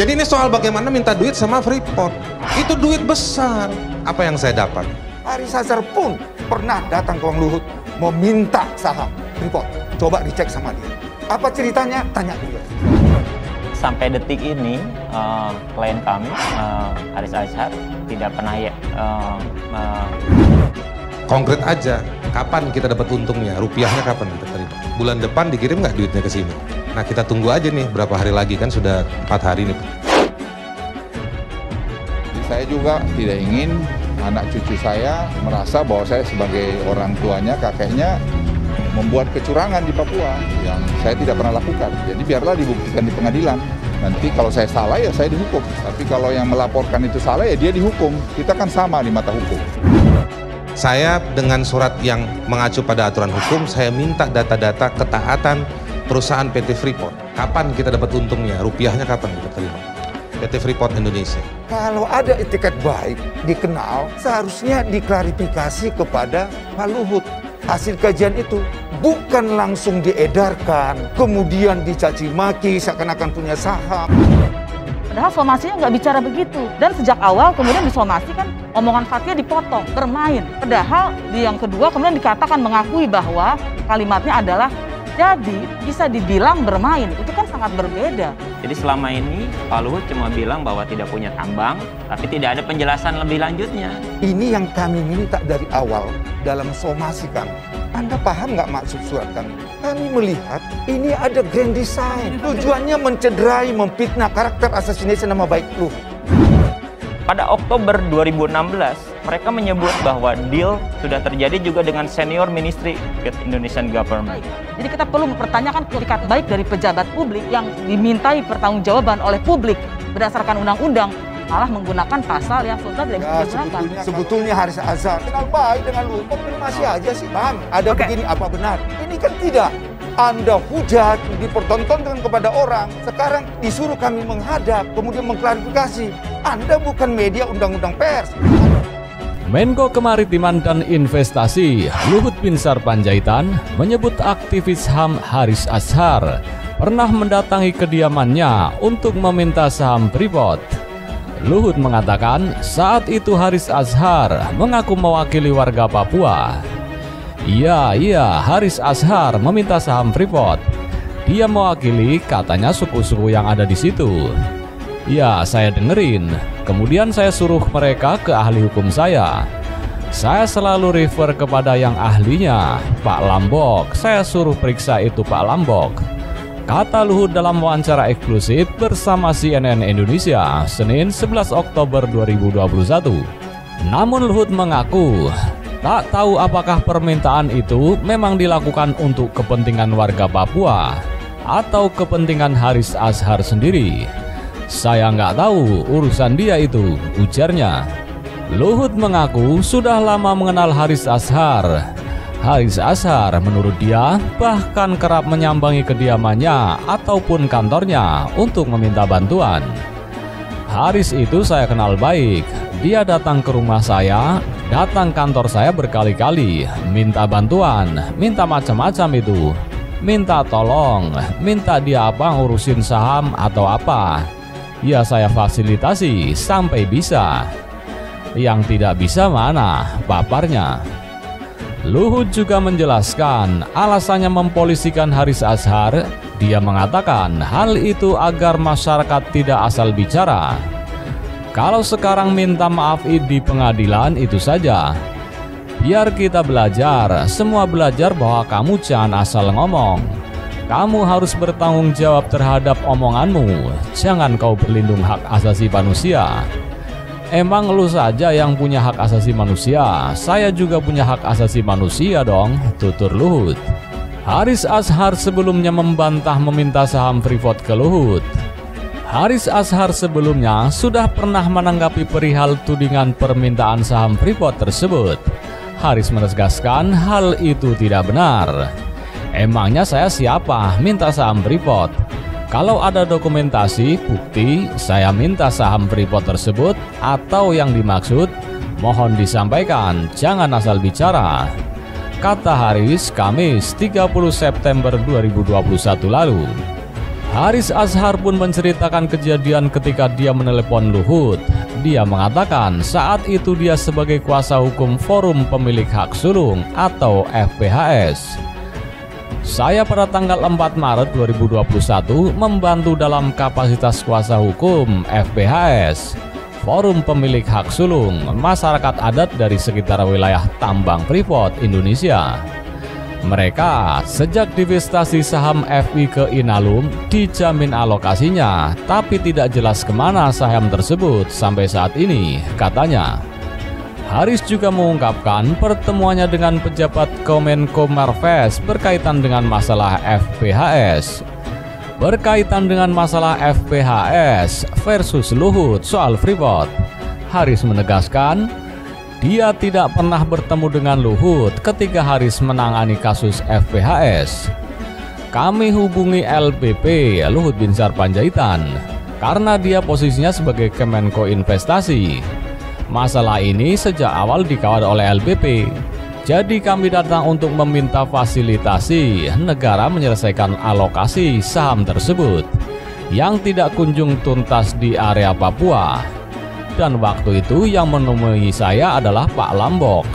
Jadi ini soal bagaimana minta duit sama Freeport. Itu duit besar. Apa yang saya dapat? Haris Azhar pun pernah datang ke Bang Luhut meminta saham Freeport. Coba dicek sama dia. Apa ceritanya? Tanya dia. Sampai detik ini klien kami Haris Azhar tidak pernah konkret aja. Kapan kita dapat untungnya? Rupiahnya kapan kita terima? Bulan depan dikirim nggak duitnya ke sini? Nah kita tunggu aja nih berapa hari lagi, kan sudah 4 hari nih. Saya juga tidak ingin anak cucu saya merasa bahwa saya sebagai orang tuanya, kakeknya membuat kecurangan di Papua yang saya tidak pernah lakukan. Jadi biarlah dibuktikan di pengadilan. Nanti kalau saya salah ya saya dihukum. Tapi kalau yang melaporkan itu salah ya dia dihukum. Kita kan sama di mata hukum. Saya dengan surat yang mengacu pada aturan hukum, saya minta data-data ketaatan perusahaan PT Freeport. Kapan kita dapat untungnya? Rupiahnya kapan kita terima? PT Freeport Indonesia. Kalau ada etiket baik dikenal, seharusnya diklarifikasi kepada Pak Luhut. Hasil kajian itu bukan langsung diedarkan, kemudian dicaci maki seakan-akan punya saham. Padahal somasinya nggak bicara begitu. Dan sejak awal kemudian disomasi kan omongan Fathia dipotong, bermain. Padahal di yang kedua kemudian dikatakan mengakui bahwa kalimatnya adalah jadi bisa dibilang bermain. Itu kan sangat berbeda. Jadi selama ini Pak Luhut cuma bilang bahwa tidak punya tambang, tapi tidak ada penjelasan lebih lanjutnya. Ini yang kami minta dari awal dalam somasi kami. Anda paham nggak maksud surat kami? Kami melihat ini ada grand design. Tujuannya mencederai, memfitnah karakter assassination nama baik Luhut. Pada Oktober 2016, mereka menyebut bahwa deal sudah terjadi juga dengan senior ministry Indonesian government. Jadi kita perlu mempertanyakan etikat baik dari pejabat publik yang dimintai pertanggungjawaban oleh publik berdasarkan undang-undang, malah menggunakan pasal yang sudah tidak bisa digunakan. Sebetulnya Haris Azhar kenal baik dengan Luhut, konfirmasi aja sih Bang. Ada begini apa benar? Ini kan tidak. Anda hujat, dipertontonkan kepada orang. Sekarang disuruh kami menghadap, kemudian mengklarifikasi. Anda bukan media undang-undang pers. Menko Kemaritiman dan Investasi Luhut Binsar Panjaitan menyebut aktivis HAM Haris Azhar pernah mendatangi kediamannya untuk meminta saham Freeport. Luhut mengatakan saat itu Haris Azhar mengaku mewakili warga Papua. Iya, Haris Azhar meminta saham Freeport. Dia mewakili katanya suku-suku yang ada di situ. Ya, saya dengerin. Kemudian saya suruh mereka ke ahli hukum saya. Saya selalu refer kepada yang ahlinya, Pak Lambok. Saya suruh periksa itu Pak Lambok. Kata Luhut dalam wawancara eksklusif bersama CNN Indonesia, Senin 11 Oktober 2021. Namun Luhut mengaku tak tahu apakah permintaan itu memang dilakukan untuk kepentingan warga Papua atau kepentingan Haris Azhar sendiri. Saya nggak tahu urusan dia itu, ujarnya. Luhut mengaku sudah lama mengenal Haris Azhar. Haris Azhar menurut dia bahkan kerap menyambangi kediamannya ataupun kantornya untuk meminta bantuan. Haris itu saya kenal baik. Dia datang ke rumah saya, datang kantor saya berkali-kali, minta bantuan, minta macam-macam itu. Minta tolong, minta dia apa ngurusin saham atau apa. Ya saya fasilitasi sampai bisa. Yang tidak bisa mana, paparnya. Luhut juga menjelaskan alasannya mempolisikan Haris Azhar. Dia mengatakan hal itu agar masyarakat tidak asal bicara. Kalau sekarang minta maaf di pengadilan itu saja. Biar kita belajar, semua belajar bahwa kamu jangan asal ngomong. Kamu harus bertanggung jawab terhadap omonganmu. Jangan kau berlindung hak asasi manusia. Emang lu saja yang punya hak asasi manusia. Saya juga punya hak asasi manusia dong, tutur Luhut. Haris Azhar sebelumnya membantah meminta saham Freeport ke Luhut. Haris Azhar sebelumnya sudah pernah menanggapi perihal tudingan permintaan saham Freeport tersebut. Haris menegaskan hal itu tidak benar. Emangnya saya siapa minta saham Freeport? Kalau ada dokumentasi, bukti, saya minta saham Freeport tersebut atau yang dimaksud, mohon disampaikan, jangan asal bicara. Kata Haris Kamis 30 September 2021 lalu. Haris Azhar pun menceritakan kejadian ketika dia menelepon Luhut. Dia mengatakan saat itu dia sebagai kuasa hukum Forum Pemilik Hak Sulung atau FPHS. Saya pada tanggal 4 Maret 2021 membantu dalam kapasitas kuasa hukum FPHS, Forum Pemilik Hak Sulung, masyarakat adat dari sekitar wilayah tambang Freeport, Indonesia. Mereka sejak divestasi saham FI ke Inalum dijamin alokasinya, tapi tidak jelas kemana saham tersebut sampai saat ini, katanya. Haris juga mengungkapkan pertemuannya dengan pejabat Kemenko Marves berkaitan dengan masalah FPHS. Berkaitan dengan masalah FPHS versus Luhut soal Freeport, Haris menegaskan dia tidak pernah bertemu dengan Luhut ketika Haris menangani kasus FPHS. Kami hubungi LBP Luhut Binsar Panjaitan karena dia posisinya sebagai Kemenko Investasi. Masalah ini sejak awal dikawal oleh LBP. Jadi kami datang untuk meminta fasilitasi negara menyelesaikan alokasi saham tersebut yang tidak kunjung tuntas di area Papua. Dan waktu itu yang menemui saya adalah Pak Lambok,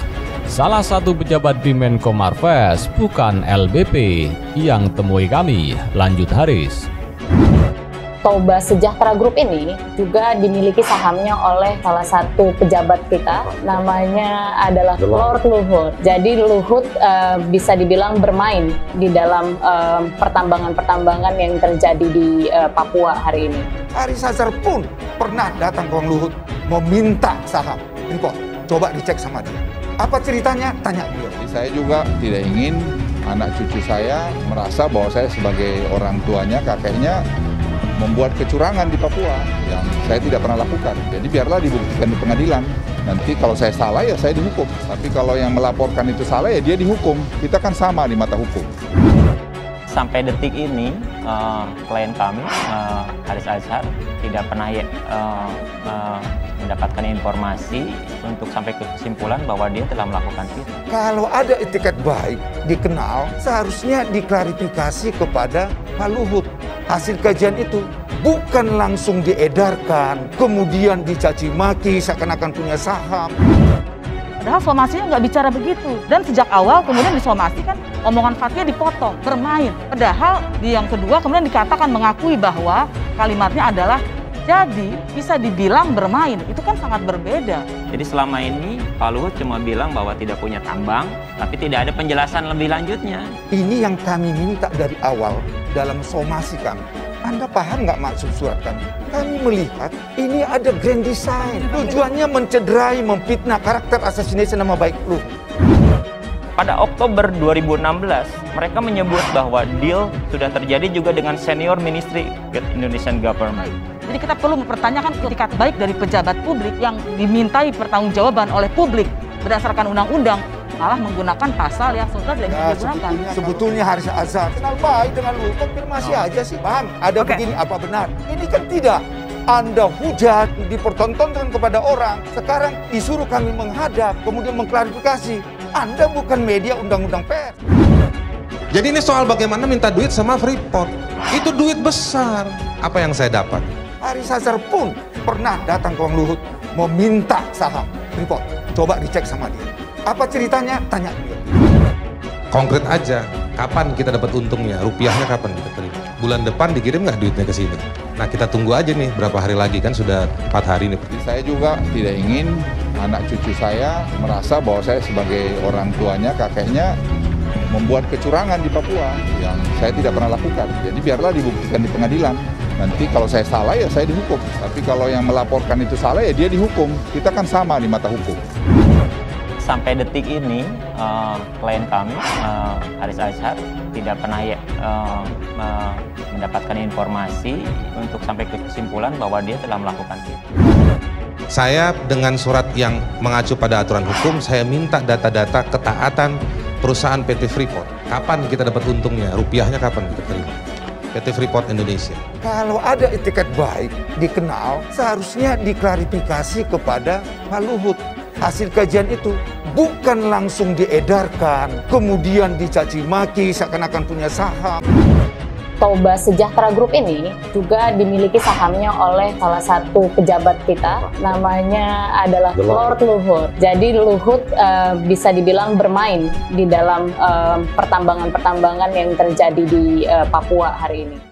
salah satu pejabat di Menko Marves, bukan LBP yang temui kami, lanjut Haris. Toba Sejahtera Group ini juga dimiliki sahamnya oleh salah satu pejabat kita, namanya adalah Lord Luhut. Jadi Luhut bisa dibilang bermain di dalam pertambangan-pertambangan yang terjadi di Papua hari ini. Haris Azhar pun pernah datang ke Bang Luhut meminta saham Freeport. Coba dicek sama dia. Apa ceritanya? Tanya beliau. Jadi saya juga tidak ingin anak cucu saya merasa bahwa saya sebagai orang tuanya, kakeknya membuat kecurangan di Papua yang saya tidak pernah lakukan. Jadi biarlah dibuktikan di pengadilan. Nanti kalau saya salah ya saya dihukum. Tapi kalau yang melaporkan itu salah ya dia dihukum. Kita kan sama di mata hukum. Sampai detik ini klien kami Haris Azhar tidak pernah mendapatkan informasi untuk sampai ke kesimpulan bahwa dia telah melakukan itu. Kalau ada etiket baik dikenal, seharusnya diklarifikasi kepada Pak Luhut. Hasil kajian itu bukan langsung diedarkan, kemudian dicaci maki seakan-akan punya saham. Padahal somasinya nggak bicara begitu. Dan sejak awal kemudian disomasi kan omongan Fathia dipotong, bermain. Padahal di yang kedua kemudian dikatakan mengakui bahwa kalimatnya adalah jadi bisa dibilang bermain. Itu kan sangat berbeda. Jadi selama ini Pak Luhut cuma bilang bahwa tidak punya tambang, tapi tidak ada penjelasan lebih lanjutnya. Ini yang kami minta dari awal dalam somasi kami. Anda paham nggak maksud surat kami? Kami melihat ini ada grand design. Tujuannya mencederai, memfitnah karakter assassination nama baik Luhut. Pada Oktober 2016, mereka menyebut bahwa deal sudah terjadi juga dengan senior ministry Indonesian government. Jadi kita perlu mempertanyakan etikat baik dari pejabat publik yang dimintai pertanggungjawaban oleh publik berdasarkan undang-undang, malah menggunakan pasal yang sudah tidak bisa digunakan. Sebetulnya Haris Azhar kenal baik dengan Luhut, konfirmasi aja sih. Bang, ada begini apa benar? Ini kan tidak. Anda hujat, dipertontonkan kepada orang. Sekarang disuruh kami menghadap, kemudian mengklarifikasi. Anda bukan media undang-undang pers. Jadi ini soal bagaimana minta duit sama Freeport. Itu duit besar. Apa yang saya dapat? Haris Azhar pun pernah datang ke Bang Luhut meminta saham Freeport. Coba dicek sama dia. Apa ceritanya? Tanya beliau. Konkret aja, kapan kita dapat untungnya? Rupiahnya kapan kita terima? Bulan depan dikirim nggak duitnya ke sini? Nah kita tunggu aja nih berapa hari lagi, kan sudah 4 hari nih. Jadi saya juga tidak ingin anak cucu saya merasa bahwa saya sebagai orang tuanya, kakeknya membuat kecurangan di Papua yang saya tidak pernah lakukan. Jadi biarlah dibuktikan di pengadilan. Nanti kalau saya salah ya saya dihukum. Tapi kalau yang melaporkan itu salah ya dia dihukum. Kita kan sama di mata hukum. Sampai detik ini klien kami Haris Azhar tidak pernah mendapatkan informasi untuk sampai ke kesimpulan bahwa dia telah melakukan itu. Saya dengan surat yang mengacu pada aturan hukum, saya minta data-data ketaatan perusahaan PT Freeport. Kapan kita dapat untungnya? Rupiahnya kapan kita terima? PT Freeport Indonesia. Kalau ada etiket baik dikenal, seharusnya diklarifikasi kepada Pak Luhut. Hasil kajian itu bukan langsung diedarkan, kemudian dicaci maki seakan-akan punya saham. Toba Sejahtera Group ini juga dimiliki sahamnya oleh salah satu pejabat kita, namanya adalah Lord Luhut. Jadi Luhut bisa dibilang bermain di dalam pertambangan-pertambangan yang terjadi di Papua hari ini.